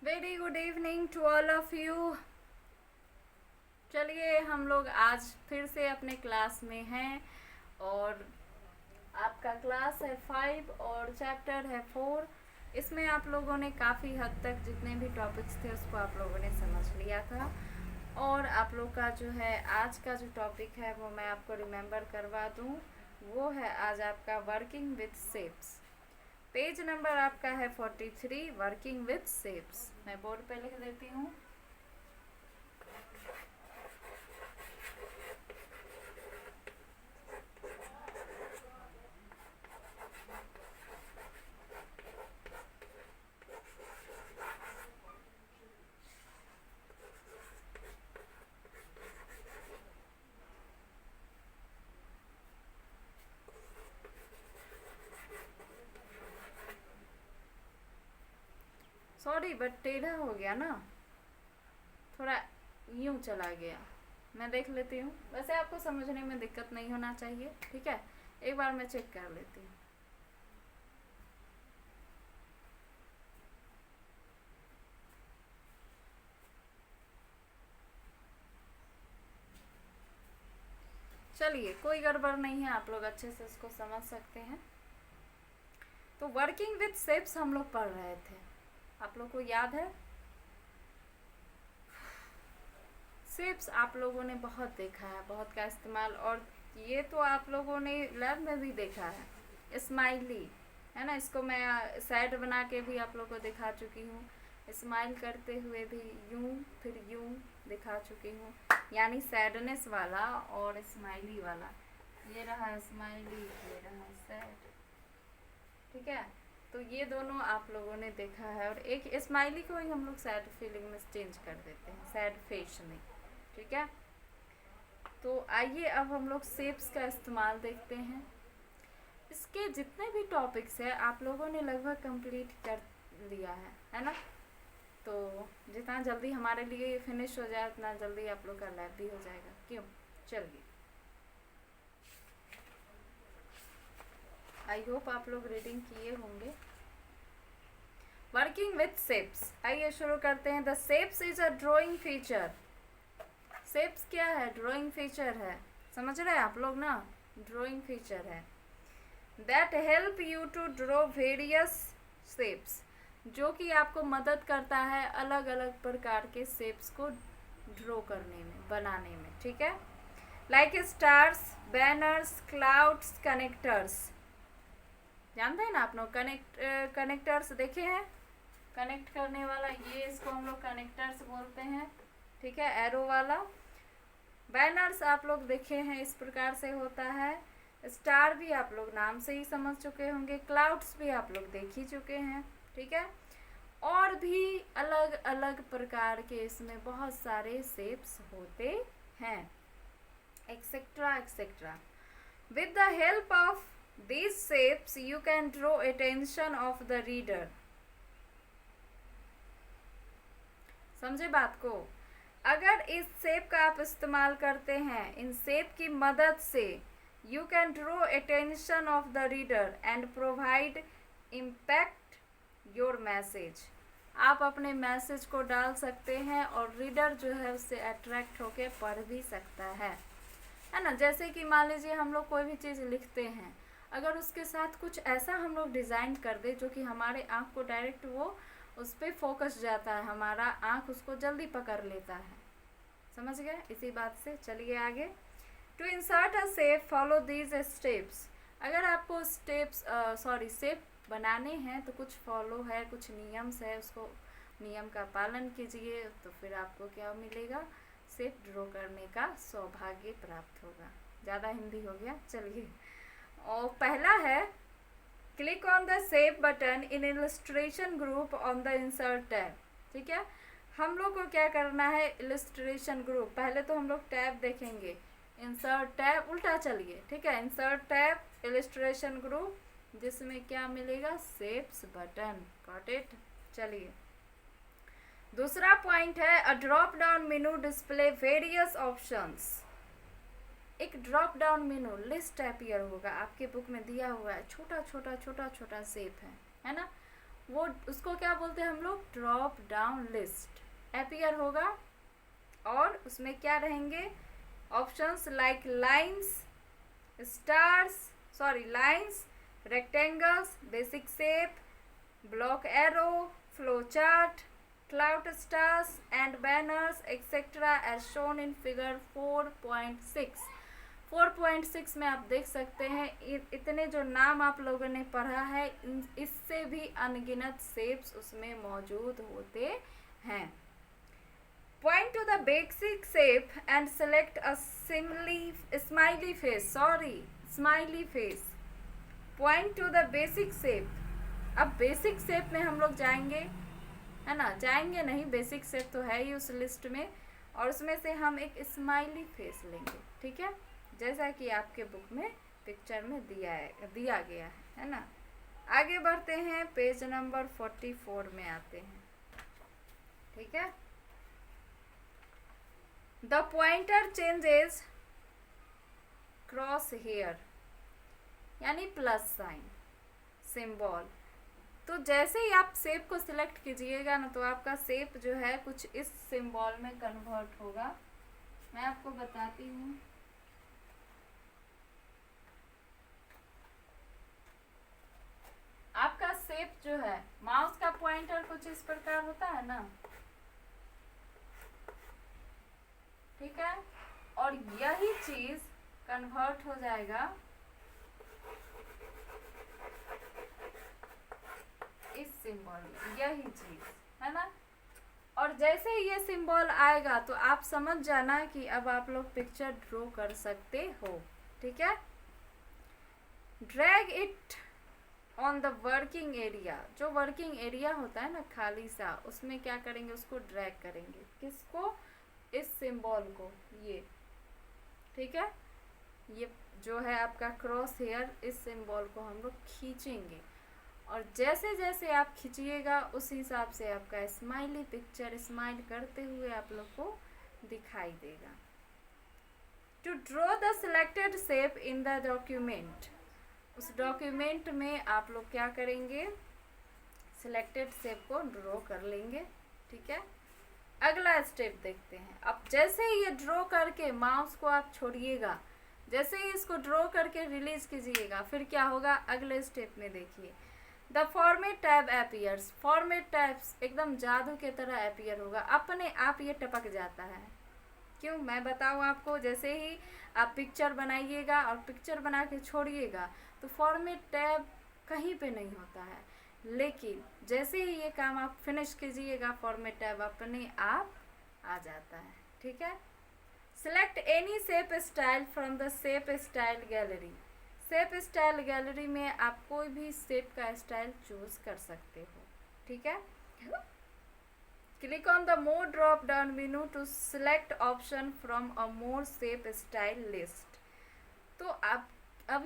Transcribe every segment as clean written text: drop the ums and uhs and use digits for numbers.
Very good evening to all of you. चलिए हम लोग आज फिर से अपने क्लास में हैं और आपका क्लास है 5 और चैप्टर है 4। इसमें आप लोगों ने काफ़ी हद तक जितने भी टॉपिक्स थे उसको आप लोगों ने समझ लिया था। और आप लोग का जो है आज का जो टॉपिक है वो मैं आपको रिमेम्बर करवा दूँ। वो है आज आपका working with shapes. Page number आपका है 43, वर्किंग विथ शेप्स। मैं बोर्ड पे लिख देती हूँ। सॉरी बट टेढ़ा हो गया ना, थोड़ा यूं चला गया। मैं देख लेती हूँ, वैसे आपको समझने में दिक्कत नहीं होना चाहिए, ठीक है। एक बार मैं चेक कर लेती हूँ। चलिए कोई गड़बड़ नहीं है, आप लोग अच्छे से इसको समझ सकते हैं। तो वर्किंग विथ शेप्स हम लोग पढ़ रहे थे, आप लोग को याद है। शेप्स आप लोगों ने बहुत देखा है, बहुत का इस्तेमाल, और ये तो आप लोगों ने लैब में भी देखा है। स्माइली है ना, इसको मैं सैड बना के भी आप लोगों को दिखा चुकी हूँ। स्माइल करते हुए भी यूं फिर यूं दिखा चुकी हूँ, यानी सैडनेस वाला और स्माइली वाला। ये रहा स्माइली, ये रहा सैड, ठीक है। तो ये दोनों आप लोगों ने देखा है, और एक स्माइली को ही हम लोग सैड फीलिंग में चेंज कर देते हैं, सैड फेस में, ठीक है। तो आइए अब हम लोग शेप्स का इस्तेमाल देखते हैं। इसके जितने भी टॉपिक्स हैं आप लोगों ने लगभग कंप्लीट कर लिया है ना। तो जितना जल्दी हमारे लिए फिनिश हो जाए उतना जल्दी आप लोग का लैब भी हो जाएगा, क्यों। चलिए, आई होप आप लोग रीडिंग किए होंगे। वर्किंग विथ शेप्स, आइए शुरू करते हैं। The shapes is a drawing feature. Shapes क्या है? ड्राइंग फीचर है, समझ रहे हैं आप लोग ना। ड्राइंग फीचर है that help you to draw various shapes, जो कि आपको मदद करता है अलग अलग प्रकार के शेप्स को ड्रॉ करने में, बनाने में, ठीक है। Like stars, banners, clouds, connectors. जानते हैं ना आप लोग, कनेक्टर्स देखे हैं, कनेक्ट करने वाला, ये इसको हम लोग कनेक्टर्स बोलते हैं, ठीक है, एरो वाला। बैनर्स आप लोग देखे हैं, इस प्रकार से होता है। स्टार भी आप लोग नाम से ही समझ चुके होंगे, क्लाउड्स भी आप लोग देख ही चुके हैं, ठीक है। और भी अलग अलग प्रकार के इसमें बहुत सारे शेप्स होते हैं, etcetera etcetera. With the help of these shapes you can draw attention of the reader। समझे बात को। अगर इस शेप का आप इस्तेमाल करते हैं, इन शेप की मदद से you can draw attention of the reader and provide impact your message. आप अपने मैसेज को डाल सकते हैं और रीडर जो है उससे अट्रैक्ट होकर पढ़ भी सकता है ना। जैसे कि मान लीजिए हम लोग कोई भी चीज़ लिखते हैं, अगर उसके साथ कुछ ऐसा हम लोग डिज़ाइन कर दे जो कि हमारे आँख को डायरेक्ट वो उस पर फोकस जाता है, हमारा आँख उसको जल्दी पकड़ लेता है, समझ गए इसी बात से। चलिए आगे। To insert a shape follow these steps. अगर आपको शेप बनाने हैं तो कुछ फॉलो है, कुछ नियम्स है, उसको नियम का पालन कीजिए तो फिर आपको क्या मिलेगा, शेप ड्रॉ करने का सौभाग्य प्राप्त होगा। ज़्यादा हिंदी हो गया, चलिए। और पहला है click on the shape button in illustration group on the insert tab, ठीक है। हम लोग को क्या करना है, इलस्ट्रेशन ग्रुप, पहले तो हम लोग टैब देखेंगे, इंसर्ट टैब, उल्टा चलिए, ठीक है। इंसर्ट टैब, इलस्ट्रेशन ग्रुप, जिसमें क्या मिलेगा, शेप्स बटन, गॉट इट। चलिए, दूसरा पॉइंट है a drop down menu display various options. एक drop down menu list appear होगा, आपके बुक में दिया हुआ है, छोटा छोटा छोटा छोटा शेप है ना। वो उसको क्या बोलते हैं हम लोग, ड्रॉप डाउन लिस्ट अपीयर होगा। और उसमें क्या रहेंगे options, like lines, lines, rectangles, basic shape, block arrow, flowchart, cloud stars and banners etc. as shown in figure 4.6। 4.6 में आप देख सकते हैं इतने जो नाम आप लोगों ने पढ़ा है, इससे भी अनगिनत शेप्स उसमें मौजूद होते हैं। Point to the basic shape and select a smiley face। Point to the basic shape। अब बेसिक शेप में हम लोग जाएंगे, है ना, जाएंगे नहीं, बेसिक शेप तो है ही उस लिस्ट में, और उसमें से हम एक स्माइली फेस लेंगे, ठीक है, जैसा कि आपके बुक में पिक्चर में दिया गया है ना। आगे बढ़ते हैं, पेज नंबर 44 में आते हैं, ठीक है। The pointer changes cross hair यानी प्लस साइन सिंबल। तो जैसे ही आप शेप को सिलेक्ट कीजिएगा ना, तो आपका शेप जो है कुछ इस सिंबल में कन्वर्ट होगा। मैं आपको बताती हूँ। आपका शेप जो है, माउस का पॉइंटर कुछ इस प्रकार होता है ना, ठीक है, और यही चीज कन्वर्ट हो जाएगा इस सिंबल में, यही चीज है ना। और जैसे ही ये सिंबल आएगा तो आप समझ जाना कि अब आप लोग पिक्चर ड्रॉ कर सकते हो, ठीक है। Drag it on the working area. जो वर्किंग एरिया होता है ना खाली सा, उसमें क्या करेंगे, उसको ड्रैग करेंगे। किसको, इस सिंबल को, ये, ठीक है, ये जो है आपका क्रॉस हेयर, इस सिंबल को हम लोग खींचेंगे, और जैसे जैसे आप खींचिएगा उस हिसाब से आपका स्माइली पिक्चर स्माइल करते हुए आप लोग को दिखाई देगा। To draw the selected shape in the document. उस डॉक्यूमेंट में आप लोग क्या करेंगे, सिलेक्टेड शेप को ड्रॉ कर लेंगे, ठीक है। अगला स्टेप देखते हैं। अब जैसे ही ये ड्रॉ करके माउस को आप छोड़िएगा, जैसे ही इसको ड्रॉ करके रिलीज कीजिएगा, फिर क्या होगा, अगले स्टेप में देखिए, the format tab appears. Format tabs एकदम जादू के तरह अपीयर होगा, अपने आप ये टपक जाता है। क्यों, मैं बताऊँ आपको। जैसे ही आप पिक्चर बनाइएगा और पिक्चर बना के छोड़िएगा, तो फॉर्मेट टैब कहीं पे नहीं होता है, लेकिन जैसे ही ये काम आप फिनिश कीजिएगा, फॉर्मेट टैब अपने आप आ जाता है, ठीक है। Select any shape style from the shape style gallery. Shape style gallery में आप कोई भी शेप का स्टाइल चूज कर सकते हो, ठीक है। Click on the more drop down menu to select option from a more shape style list. तो अब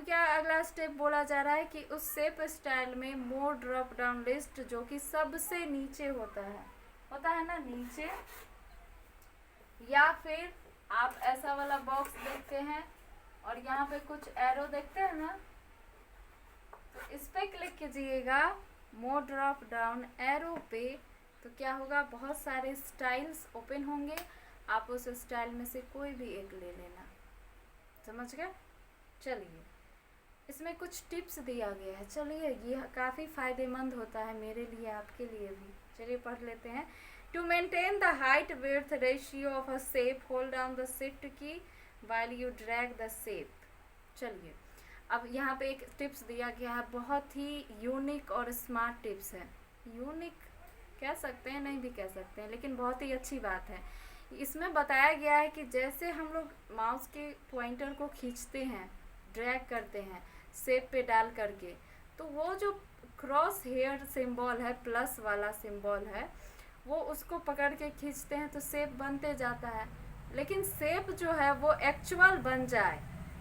क्या अगला स्टेप बोला जा रहा है कि उस शेप स्टाइल में मोर ड्रॉप डाउन लिस्ट, जो कि सबसे नीचे होता है ना, नीचे, या फिर आप ऐसा वाला बॉक्स देखते हैं और यहाँ पे कुछ एरो देखते हैं ना, तो इस पे क्लिक कीजिएगा, मोर ड्रॉप डाउन एरो पे, तो क्या होगा, बहुत सारे स्टाइल्स ओपन होंगे। आप उस स्टाइल में से कोई भी एक ले लेना, समझ गए। चलिए, इसमें कुछ टिप्स दिया गया है, चलिए ये काफ़ी फ़ायदेमंद होता है मेरे लिए, आपके लिए भी। चलिए पढ़ लेते हैं। To maintain the height width ratio of a shape, hold down the shift key while you drag the shape। चलिए, अब यहाँ पे एक टिप्स दिया गया है, बहुत ही यूनिक और स्मार्ट टिप्स है। यूनिक कह सकते हैं, नहीं भी कह सकते हैं, लेकिन बहुत ही अच्छी बात है। इसमें बताया गया है कि जैसे हम लोग माउस के पॉइंटर को खींचते हैं, ड्रैग करते हैं शेप पे डाल करके, तो वो जो क्रॉस हेयर सिंबल है, प्लस वाला सिंबल है, वो उसको पकड़ के खींचते हैं तो शेप बनते जाता है। लेकिन शेप जो है वो एक्चुअल बन जाए,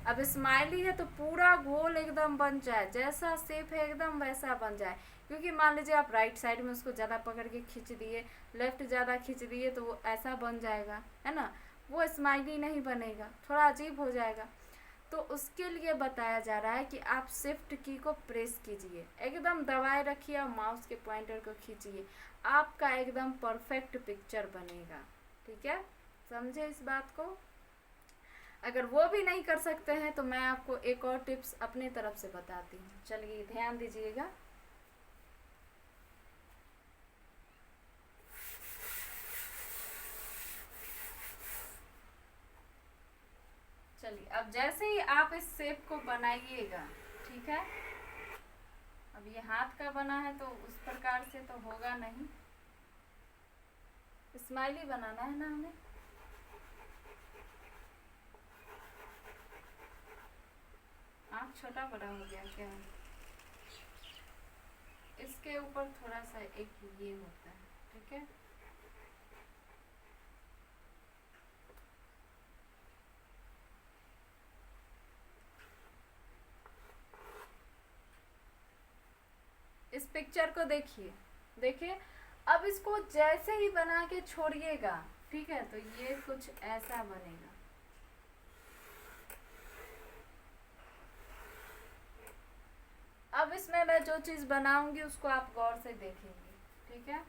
अब स्माइली है तो पूरा गोल एकदम बन जाए, जैसा शेप है एकदम वैसा बन जाए। क्योंकि मान लीजिए आप राइट साइड में उसको ज़्यादा पकड़ के खींच दिए, लेफ्ट ज़्यादा खींच दिए, तो वो ऐसा बन जाएगा, है ना, वो स्माइली नहीं बनेगा, थोड़ा अजीब हो जाएगा। तो उसके लिए बताया जा रहा है कि आप शिफ्ट की को प्रेस कीजिए, एकदम दबाए रखिए और माउस के पॉइंटर को खींचिए, आपका एकदम परफेक्ट पिक्चर बनेगा। ठीक है, समझे इस बात को। अगर वो भी नहीं कर सकते हैं तो मैं आपको एक और टिप्स अपनी तरफ से बताती हूँ, चलिए ध्यान दीजिएगा। चलिए, अब जैसे ही आप इस शेप को बनाइएगा, ठीक है, अब ये हाथ का बना है तो उस प्रकार से तो होगा नहीं, स्माइली बनाना है ना हमें। आँख छोटा बड़ा हो गया क्या? इसके ऊपर थोड़ा सा एक ये होता है, ठीक है। इस पिक्चर को देखिए, देखिए अब इसको जैसे ही बना के छोड़िएगा, ठीक है, तो ये कुछ ऐसा बनेगा। अब इसमें मैं जो चीज बनाऊंगी उसको आप गौर से देखेंगे, ठीक है।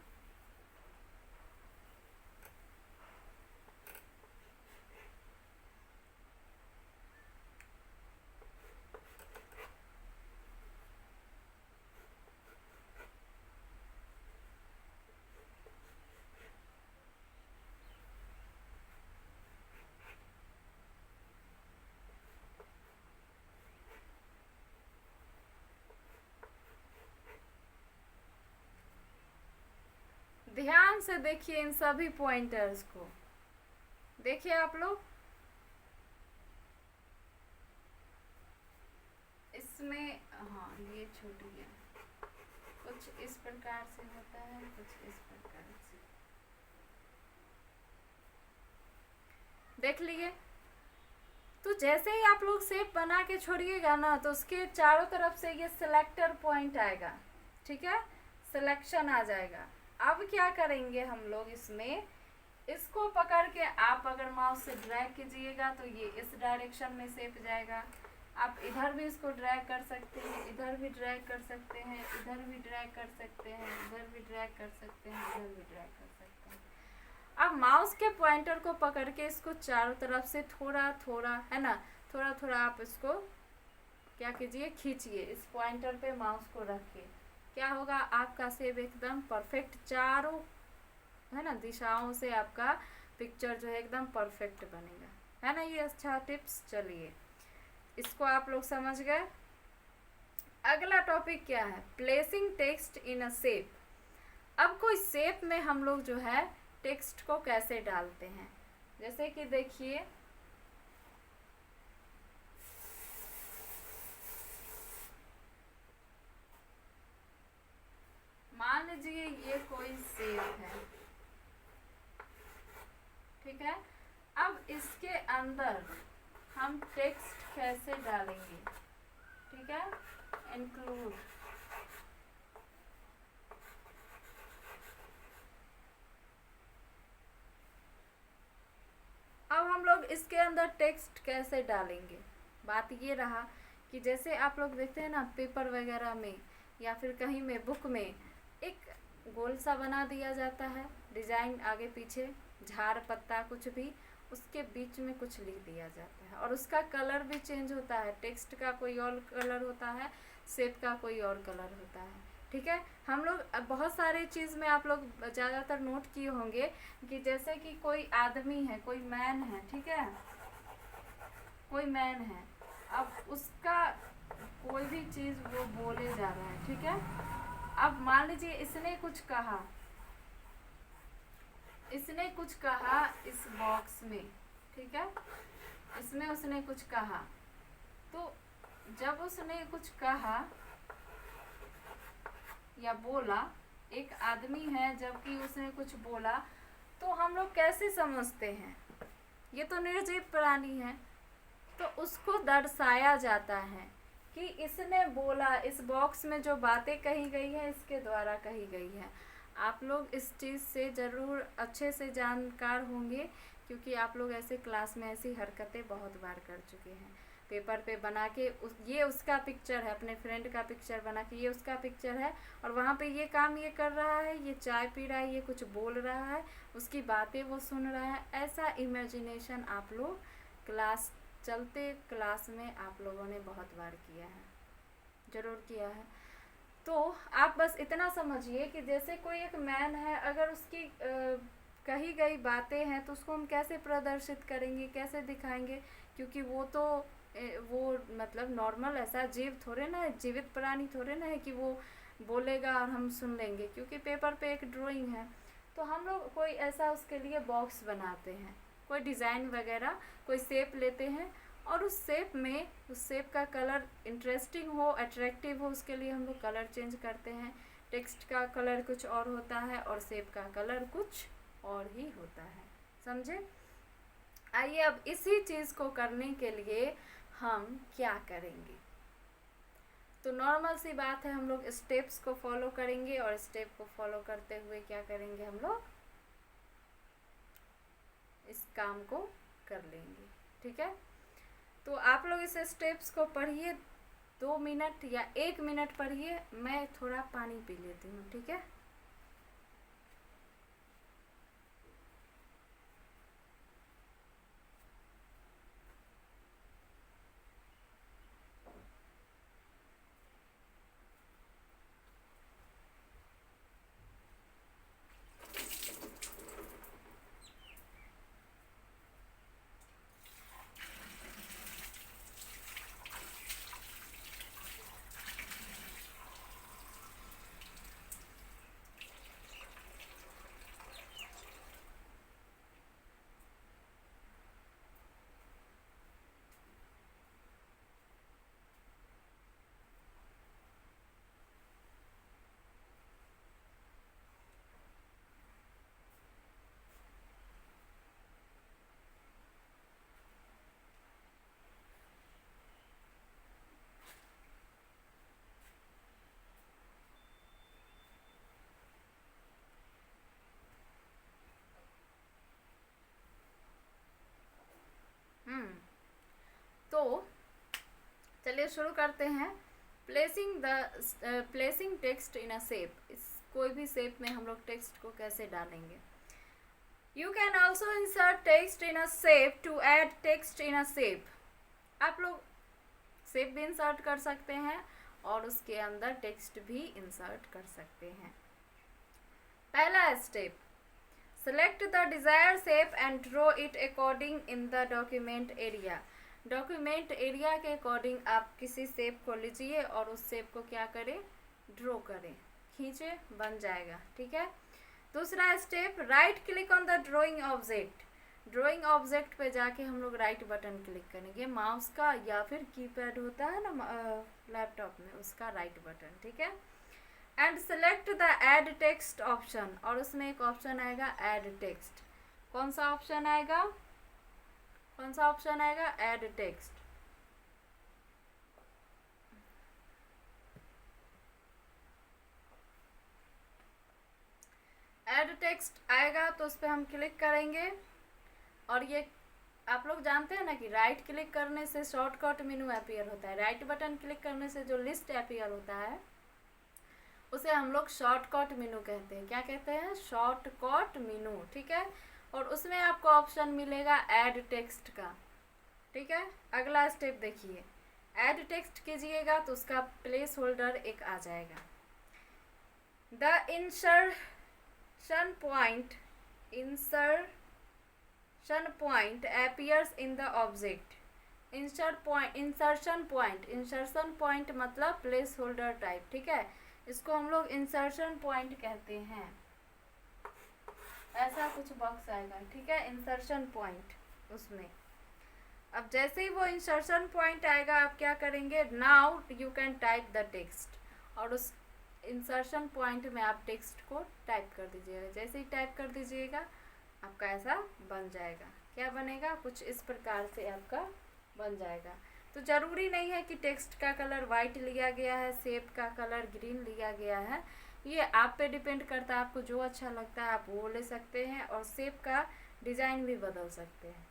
ध्यान से देखिए इन सभी पॉइंटर्स को, देखिए आप लोग, इसमें हाँ ये छूट गया, कुछ इस प्रकार से होता है, कुछ इस प्रकार से, देख लिए। तो जैसे ही आप लोग शेप बना के छोड़िएगा ना, तो उसके चारों तरफ से ये सिलेक्टर पॉइंट आएगा, ठीक है, सिलेक्शन आ जाएगा। अब क्या करेंगे हम लोग, इसमें इसको पकड़ के आप अगर माउस से ड्रैग कीजिएगा तो ये इस डायरेक्शन में शेप जाएगा। आप इधर भी इसको ड्रैग कर सकते हैं, इधर भी ड्रैग कर सकते हैं, इधर भी ड्रैग कर सकते हैं, इधर भी ड्रैग कर सकते हैं, इधर भी ड्रैग कर सकते हैं। अब माउस के पॉइंटर को पकड़ के इसको चारों तरफ से थोड़ा थोड़ा, है ना, थोड़ा थोड़ा आप इसको क्या कीजिए, खींचिए, इस पॉइंटर पे माउस को रख के, क्या होगा, आपका शेप एकदम परफेक्ट, चारों, है ना, दिशाओं से आपका पिक्चर जो है एकदम परफेक्ट बनेगा, है ना। ये अच्छा टिप्स, चलिए इसको आप लोग समझ गए। अगला टॉपिक क्या है, placing text in a shape. अब कोई शेप में हम लोग जो है टेक्स्ट को कैसे डालते हैं, जैसे कि देखिए, मान लीजिए ये कोई शेप है, ठीक है। अब इसके अंदर हम टेक्स्ट कैसे डालेंगे, ठीक है, इंक्लूड, अब हम लोग इसके अंदर टेक्स्ट कैसे डालेंगे। बात ये रहा कि जैसे आप लोग देखते हैं ना पेपर वगैरह में या फिर कहीं में बुक में एक गोल सा बना दिया जाता है, डिजाइन आगे पीछे, झाड़ पत्ता कुछ भी, उसके बीच में कुछ लिख दिया जाता है और उसका कलर भी चेंज होता है, टेक्स्ट का कोई और कलर होता है, शेप का कोई और कलर होता है, ठीक है। हम लोग बहुत सारे चीज़ में आप लोग ज़्यादातर नोट किए होंगे कि जैसे कि कोई आदमी है, कोई मैन है, ठीक है, कोई मैन है, अब उसका कोई भी चीज़ वो बोले जा रहा है, ठीक है। अब मान लीजिए इसने कुछ कहा, इसने कुछ कहा इस बॉक्स में, ठीक है, इसमें उसने कुछ कहा, तो जब उसने कुछ कहा या बोला, एक आदमी है जबकि उसने कुछ बोला, तो हम लोग कैसे समझते हैं, ये तो निर्जीव प्राणी है, तो उसको दर्शाया जाता है कि इसने बोला, इस बॉक्स में जो बातें कही गई है इसके द्वारा कही गई है। आप लोग इस चीज़ से ज़रूर अच्छे से जानकार होंगे क्योंकि आप लोग ऐसे क्लास में ऐसी हरकतें बहुत बार कर चुके हैं। पेपर पे बना के ये उसका पिक्चर है, अपने फ्रेंड का पिक्चर बना के ये उसका पिक्चर है, और वहाँ पे ये काम ये कर रहा है, ये चाय पी रहा है, ये कुछ बोल रहा है, उसकी बातें वो सुन रहा है। ऐसा इमेजिनेशन आप लोग चलते क्लास में आप लोगों ने बहुत बार किया है, ज़रूर किया है। तो आप बस इतना समझिए कि जैसे कोई एक मैन है, अगर उसकी कही गई बातें हैं तो उसको हम कैसे प्रदर्शित करेंगे, कैसे दिखाएंगे, क्योंकि वो तो वो मतलब नॉर्मल ऐसा जीव थोड़े ना है, जीवित प्राणी थोड़े ना है कि वो बोलेगा और हम सुन लेंगे, क्योंकि पेपर पे एक ड्राइंग है। तो हम लोग कोई ऐसा उसके लिए बॉक्स बनाते हैं, कोई डिज़ाइन वगैरह, कोई शेप लेते हैं, और उस शेप का कलर इंटरेस्टिंग हो, अट्रैक्टिव हो, उसके लिए हम लोग कलर चेंज करते हैं। टेक्स्ट का कलर कुछ और होता है और शेप का कलर कुछ और ही होता है, समझे? आइए अब इसी चीज़ को करने के लिए हम क्या करेंगे। तो नॉर्मल सी बात है, हम लोग स्टेप्स को फॉलो करेंगे, और स्टेप को फॉलो करते हुए क्या करेंगे, हम लोग इस काम को कर लेंगे, ठीक है? तो आप लोग इस स्टेप्स को पढ़िए, 2 मिनट या 1 मिनट पढ़िए, मैं थोड़ा पानी पी लेती हूँ, ठीक है? तो चलिए शुरू करते हैं। Placing text in a shape, इस कोई भी शेप में हम लोग टेक्स्ट को कैसे डालेंगे। You can also insert text in a shape to add text in a shape. आप लोग शेप भी इंसर्ट कर सकते हैं और उसके अंदर टेक्स्ट भी इंसर्ट कर सकते हैं। पहला step, select the desired shape and draw it according in the document area. Document area के अकॉर्डिंग आप किसी शेप को लीजिए और उस शेप को क्या करें, ड्रॉ करें, खींचे, बन जाएगा, ठीक है? दूसरा step, right click on the drawing object. Drawing object पे जाके हम लोग राइट बटन क्लिक करेंगे, माउस का या फिर कीपैड होता है ना लैपटॉप में, उसका राइट बटन, ठीक है? And select the add text option, और उसमें एक ऑप्शन आएगा ऐड टेक्स्ट। कौन सा ऑप्शन आएगा, कौन सा ऑप्शन आएगा, ऐड टेक्स्ट। ऐड टेक्स्ट आएगा तो उस पर हम क्लिक करेंगे, और ये आप लोग जानते हैं ना कि राइट क्लिक करने से शॉर्टकट मेनू अपीयर होता है, राइट बटन क्लिक करने से जो लिस्ट अपीयर होता है उसे हम लोग शॉर्टकट मेनू कहते हैं। क्या कहते हैं, शॉर्टकट मेनू, ठीक है? और उसमें आपको ऑप्शन मिलेगा ऐड टेक्स्ट का, ठीक है? अगला स्टेप देखिए, ऐड टेक्स्ट कीजिएगा तो उसका प्लेस होल्डर एक आ जाएगा। The insertion point appears in the object। Insertion point मतलब प्लेस होल्डर टाइप, ठीक है? इसको हम लोग इंसर्शन पॉइंट कहते हैं। ऐसा कुछ बॉक्स आएगा, ठीक है, इंसर्शन पॉइंट। उसमें अब जैसे ही वो इंसर्शन पॉइंट आएगा आप क्या करेंगे, now you can type the text, और उस इंसर्शन पॉइंट में आप टेक्स्ट को टाइप कर दीजिएगा। जैसे ही टाइप कर दीजिएगा आपका ऐसा बन जाएगा। क्या बनेगा, कुछ इस प्रकार से आपका बन जाएगा। तो ज़रूरी नहीं है कि टेक्स्ट का कलर वाइट लिया गया है, शेप का कलर ग्रीन लिया गया है, ये आप पे डिपेंड करता है। आपको जो अच्छा लगता है आप वो ले सकते हैं, और शेप का डिज़ाइन भी बदल सकते हैं।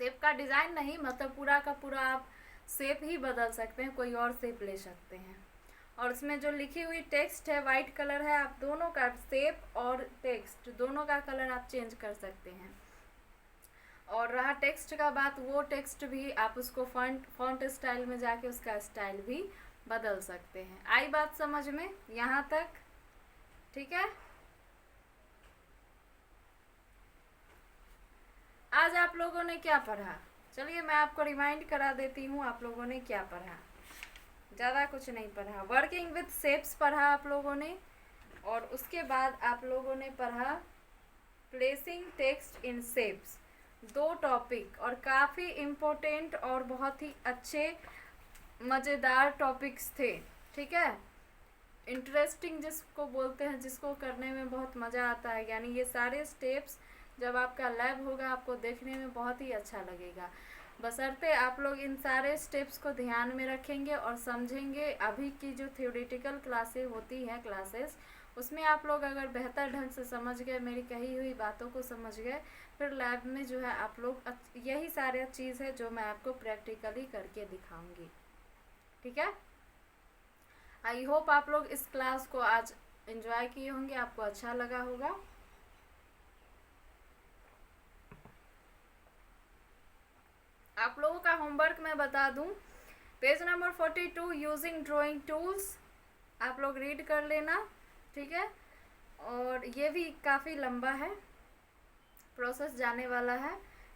शेप का डिज़ाइन नहीं, मतलब पूरा का पूरा आप शेप ही बदल सकते हैं, कोई और शेप ले सकते हैं। और उसमें जो लिखी हुई टेक्स्ट है वाइट कलर है, आप दोनों का शेप और टेक्स्ट दोनों का कलर आप चेंज कर सकते हैं। और रहा टेक्स्ट का बात, वो टेक्स्ट भी आप उसको फॉन्ट स्टाइल में जाके उसका स्टाइल भी बदल सकते हैं। आई बात समझ में यहाँ तक? ठीक है, आज आप लोगों ने क्या पढ़ा? चलिए मैं आपको रिमाइंड करा देती हूँ आप लोगों ने क्या पढ़ा। ज़्यादा कुछ नहीं पढ़ा। वर्किंग विथ शेप्स पढ़ा आप लोगों ने, और उसके बाद आप लोगों ने पढ़ा placing text in shapes. 2 topic और काफ़ी इम्पोर्टेंट और बहुत ही अच्छे मज़ेदार टॉपिक्स थे। ठीक है, इंटरेस्टिंग जिसको बोलते हैं, जिसको करने में बहुत मज़ा आता है। यानी ये सारे स्टेप्स जब आपका लैब होगा आपको देखने में बहुत ही अच्छा लगेगा, बशर्ते आप लोग इन सारे स्टेप्स को ध्यान में रखेंगे और समझेंगे। अभी की जो थ्योरेटिकल क्लासेस होती हैं क्लासेस, उसमें आप लोग अगर बेहतर ढंग से समझ गए, मेरी कही हुई बातों को समझ गए, फिर लैब में जो है आप लोग यही सारे चीज़ है जो मैं आपको प्रैक्टिकली करके दिखाऊंगी। ठीक है, आई होप आप लोग इस क्लास को आज एंजॉय किए होंगे, आपको अच्छा लगा होगा। आप लोगों का होमवर्क मैं बता दूं, page number 42 using drawing tools आप लोग रीड कर लेना। ठीक है, और ये भी काफ़ी लंबा है, प्रोसेस जाने वाला है।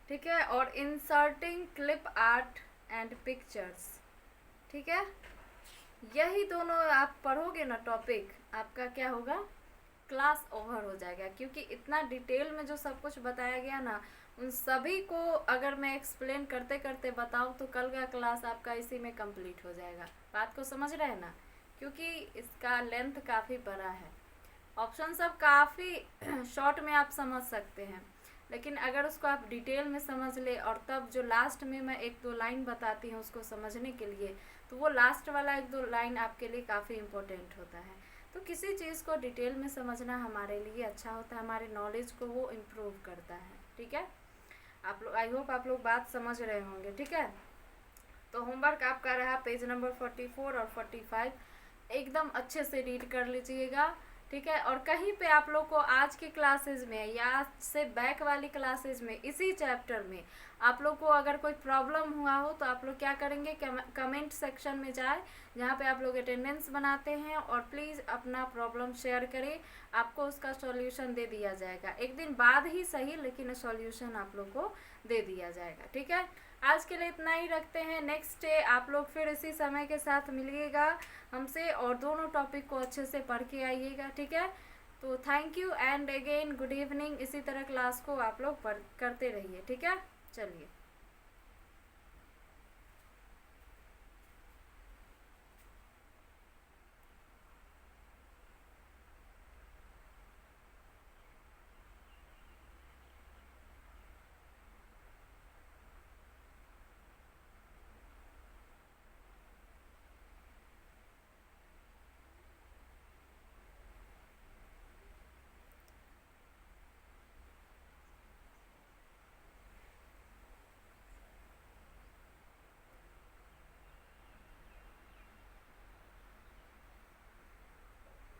ठीक है, और inserting clip art and pictures. ठीक है, यही दोनों आप पढ़ोगे ना टॉपिक, आपका क्या होगा, क्लास ओवर हो जाएगा। क्योंकि इतना डिटेल में जो सब कुछ बताया गया ना, उन सभी को अगर मैं एक्सप्लेन करते करते बताऊं तो कल का क्लास आपका इसी में कंप्लीट हो जाएगा। बात को समझ रहे हैं ना? क्योंकि इसका लेंथ काफ़ी बड़ा है, ऑप्शन सब काफ़ी शॉर्ट में आप समझ सकते हैं, लेकिन अगर उसको आप डिटेल में समझ ले और तब जो लास्ट में मैं 1-2 लाइन बताती हूँ उसको समझने के लिए, तो वो लास्ट वाला 1-2 लाइन आपके लिए काफ़ी इम्पोर्टेंट होता है। तो किसी चीज़ को डिटेल में समझना हमारे लिए अच्छा होता है, हमारे नॉलेज को वो इम्प्रूव करता है। ठीक है, आप लोग, आई होप आप लोग बात समझ रहे होंगे। ठीक है, तो होमवर्क आपका रहा पेज नंबर 44 और 45, एकदम अच्छे से रीड कर लीजिएगा। ठीक है, और कहीं पे आप लोग को आज की क्लासेस में या आज से बैक वाली क्लासेस में इसी चैप्टर में आप लोग को अगर कोई प्रॉब्लम हुआ हो तो आप लोग क्या करेंगे, कमेंट सेक्शन में जाए जहाँ पे आप लोग अटेंडेंस बनाते हैं, और प्लीज़ अपना प्रॉब्लम शेयर करें, आपको उसका सॉल्यूशन दे दिया जाएगा। एक दिन बाद ही सही, लेकिन सॉल्यूशन आप लोग को दे दिया जाएगा। ठीक है, आज के लिए इतना ही रखते हैं। नेक्स्ट डे आप लोग फिर इसी समय के साथ मिलिएगा हमसे और दोनों टॉपिक को अच्छे से पढ़ के आइएगा। ठीक है, तो thank you and again good evening. इसी तरह क्लास को आप लोग करते रहिए। ठीक है, चलिए।